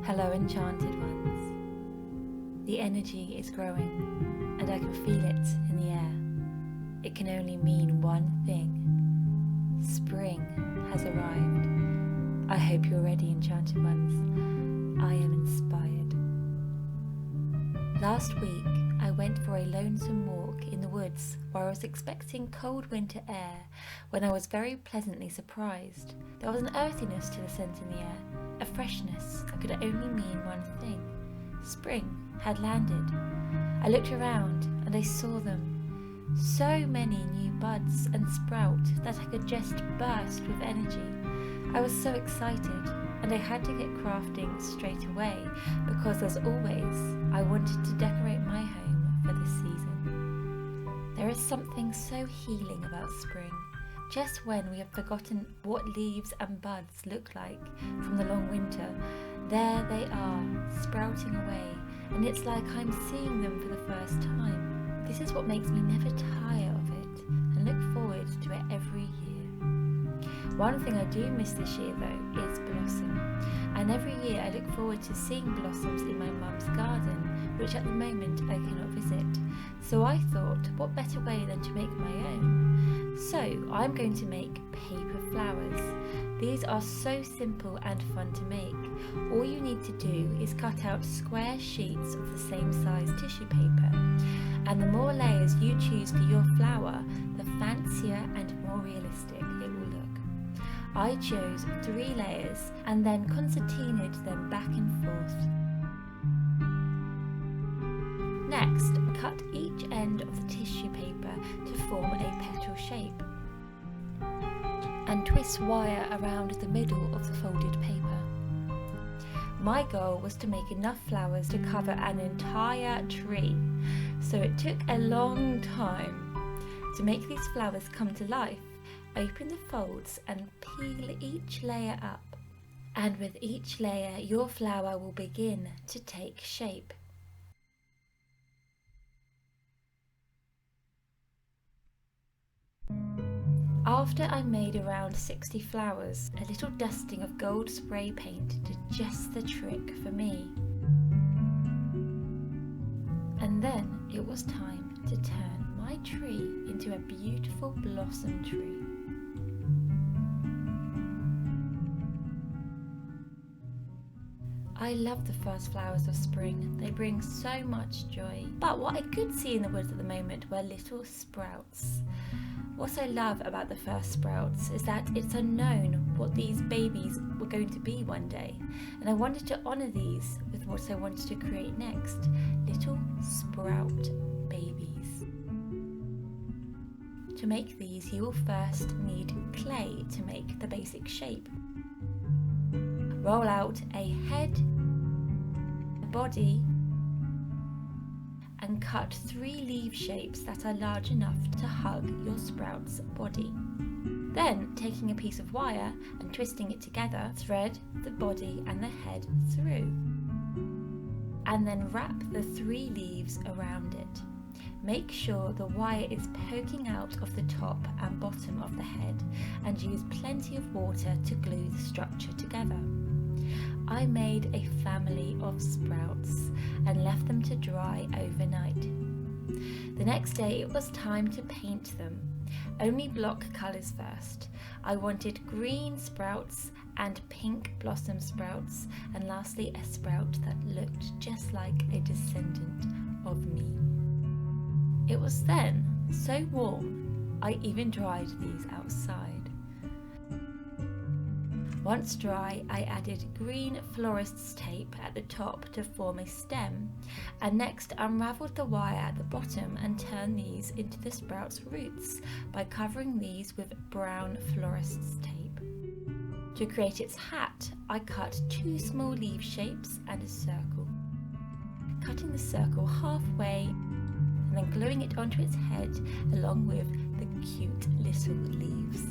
Hello, enchanted ones. The energy is growing, and I can feel it in the air. It can only mean one thing. Spring has arrived. I hope you're ready, enchanted ones. I am inspired. Last week, I went for a lonesome walk in the woods where I was expecting cold winter air when I was very pleasantly surprised. There was an earthiness to the scent in the air, a freshness that could only mean one thing. Spring had landed. I looked around and I saw them. So many new buds and sprout that I could just burst with energy. I was so excited and I had to get crafting straight away because, as always, I wanted to decorate my home for this season. There is something so healing about spring. Just when we have forgotten what leaves and buds look like from the long winter, there they are, sprouting away, and it's like I'm seeing them for the first time. This is what makes me never tire of it and look forward to it every year. One thing I do miss this year though is blossom, and every year I look forward to seeing blossoms in my mum's garden, which at the moment I cannot visit. So I thought, what better way than to make my own? So I'm going to make paper flowers. These are so simple and fun to make. All you need to do is cut out square sheets of the same size tissue paper, and the more layers you choose for your flower, the fancier and more realistic it will look. I chose 3 layers and then concertinaed them back and forth. Next, cut each end of the tissue paper to form a petal shape and twist wire around the middle of the folded paper. My goal was to make enough flowers to cover an entire tree, so it took a long time. To make these flowers come to life, open the folds and peel each layer up. And with each layer, your flower will begin to take shape. After I made around 60 flowers, a little dusting of gold spray paint did just the trick for me. And then it was time to turn my tree into a beautiful blossom tree. I love the first flowers of spring. They bring so much joy. But what I could see in the woods at the moment were little sprouts. What I love about the first sprouts is that it's unknown what these babies were going to be one day, and I wanted to honour these with what I wanted to create next, little sprout babies. To make these, you will first need clay to make the basic shape. Roll out a head, a body, and cut 3 leaf shapes that are large enough to hug your sprout's body. Then, taking a piece of wire and twisting it together, thread the body and the head through. And then wrap the 3 leaves around it. Make sure the wire is poking out of the top and bottom of the head, and use plenty of water to glue the structure together. I made a family of sprouts and left them to dry overnight. The next day it was time to paint them. Only block colours first. I wanted green sprouts and pink blossom sprouts, and lastly a sprout that looked just like a descendant of me. It was then so warm I even dried these outside. Once dry, I added green Florists tape at the top to form a stem, and next unravelled the wire at the bottom and turned these into the sprout's roots by covering these with brown Florists tape. To create its hat, I cut 2 small leaf shapes and a circle, cutting the circle halfway and then gluing it onto its head along with the cute little leaves.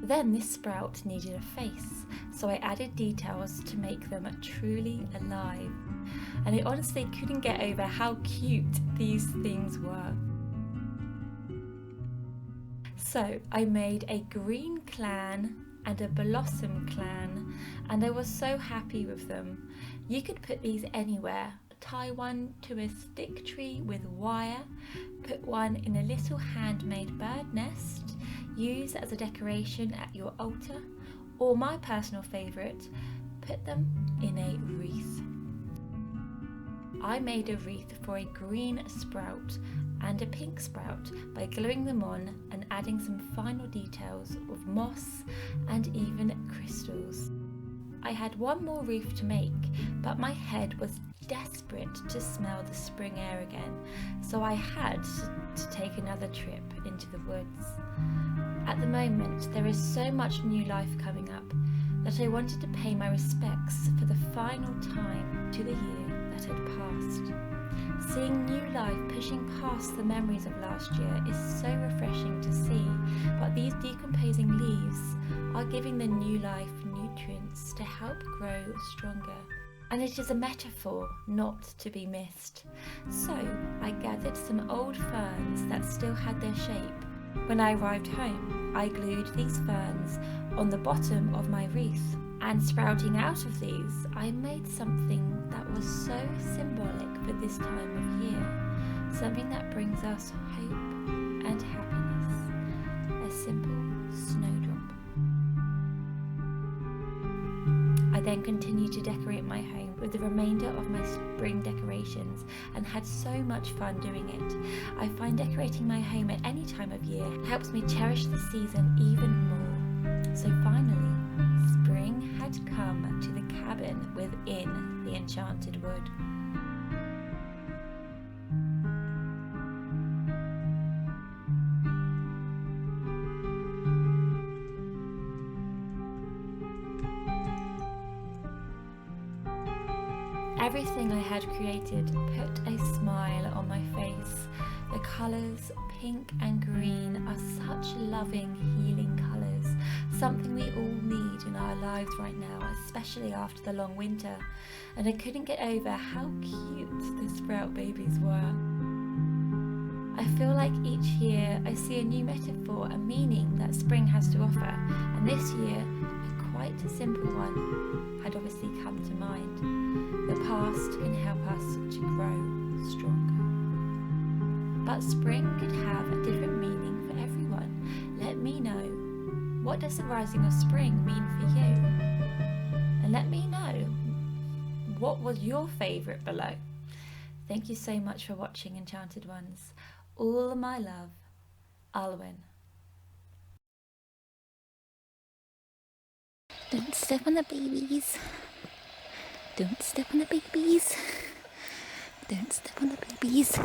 Then this sprout needed a face, so I added details to make them truly alive. And I honestly couldn't get over how cute these things were. So I made a green clan and a blossom clan, and I was so happy with them. You could put these anywhere. Tie one to a stick tree with wire, put one in a little handmade bird nest, use as a decoration at your altar, or my personal favourite, put them in a wreath. I made a wreath for a green sprout and a pink sprout by gluing them on and adding some final details of moss and even crystals. I had one more wreath to make, but my head was desperate to smell the spring air again, so I had to take another trip into the woods. At the moment, there is so much new life coming up that I wanted to pay my respects for the final time to the year that had passed. Seeing new life pushing past the memories of last year is so refreshing to see, but these decomposing leaves are giving the new life nutrients to help grow stronger. And it is a metaphor not to be missed. So I gathered some old ferns that still had their shape. When I arrived home, I glued these ferns on the bottom of my wreath, and sprouting out of these, I made something that was so symbolic for this time of year, something that brings us hope and happiness, a simple snowdrop. I then continued to decorate my home with the remainder of my spring decorations and had so much fun doing it. I find decorating my home at any time of year helps me cherish the season even more. So finally, spring had come to the cabin within the Enchanted Wood. Everything I had created put a smile on my face. The colours, pink and green, are such loving, healing colours, something we all need in our lives right now, especially after the long winter. And I couldn't get over how cute the sprout babies were. I feel like each year I see a new metaphor, a meaning that spring has to offer, and this year a quite simple one had obviously come to mind. The past can help us to grow stronger. But spring could have a different meaning for everyone. Let me know, what does the rising of spring mean for you? And let me know, what was your favourite below? Thank you so much for watching, Enchanted Ones. All my love, Alwyn. Don't step on the babies. Don't step on the babies. Don't step on the babies.